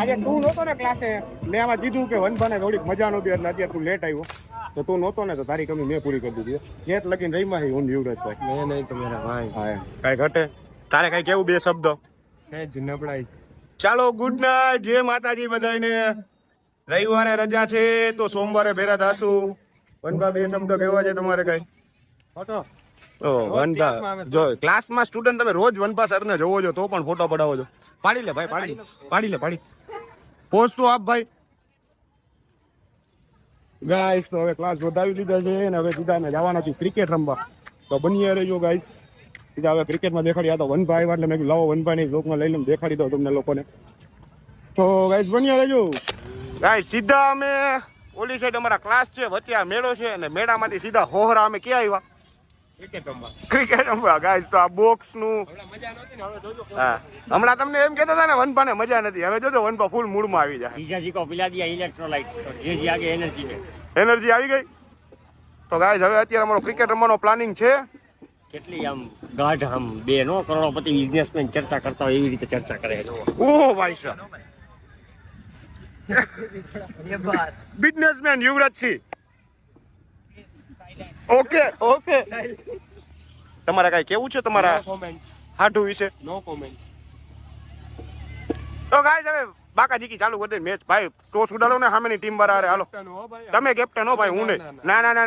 આજે તું નહોતો ને ક્લાસે, મેં આમાં કીધું કે વનભાને થોડીક મજા નહોતી એટલે અત્યારે તું લેટ આવ્યો. તો તું નહોતો ને તો તારી કમી મેં પૂરી કરી દીધી. ક્યાંક લગીને રહીમાં હું યુવરાજભાઈ. મેં નહીં તો મેરા ભાઈ. હા એમ કાંઈ ઘટે તારે કાંઈ કેવું બે શબ્દ? જ નબળાઈ. ચાલો ગુડ નાઇટ, જય માતાજી બધાને. રવિવારે રજા છે તો સોમવારે ભેરા થાશું. વનભા બે શબ્દ કહેવા છે તમારે કઈ? ફોટો ઓ વનભા જો ક્લાસમાં સ્ટુડન્ટ તમે રોજ વનભા સરને જોવો છો તો પણ ફોટો પડાવો છો. પાડી લે ભાઈ, પાડી પોસ્ટ તો આપ ભાઈ. ગાઈસ તો હવે ક્લાસ વધાવી લીધા છે ને હવે સીધા અમે જવાના છીએ ક્રિકેટ રમવા. તો બની રહેજો ગાઈસ. સીધા હવે ક્રિકેટમાં દેખાડી. આ તો વનભા આવ્યા એટલે મેં કીધું લાવો વનભાની બ્લોગમાં લઈને દેખાડી દઉં તમને લોકોને. તો ગાઈસ બની રહેજો. ગાઈસ સીધા અમે ઓલી સાઈડ અમારા ક્લાસ છે, વચ્ચે આ મેળો છે અને મેળામાંથી સીધા હોહરા અમે ક્યાં આવ્યા? ક્રિકેટ રમવા. ગાઈસ તો આ બોક્સ નું હા હમણાં તમને એમ કહેતા હતા ને વનભાને મજા નથી, હવે જોજો વનભા ફૂલ મૂડમાં આવી જાય. जीजा को पिला दिया इलेक्ट्रोलाइट्स और जे जी आगे एनर्जी में એનર્જી આવી ગઈ. તો ગાઈસ હવે અત્યારે અમારો ક્રિકેટ રમવાનો પ્લાનિંગ છે. કેટલી આમ ગાઢ આમ બે નો કરોડપતિ બિઝનેસમેન ચર્ચા કરતા હોય એવી રીતે ચર્ચા કરે છે. ઓહ ભાઈ સાહેબ બિઝનેસમેન યુવરાજ સિંહ. ઓકે તમારે કઈ કેવું છે તમારા હાડુ વિશે? નો કોમેન્ટ. તો ગાઈસ હવે બાકાજીકી ચાલુ કરી દે મેચ. ભાઈ ટોસ ઉડાડો ને સામેની ટીમ વાળા. હાલો તમે કેપ્ટન હો ભાઈ, હું નહીં. ના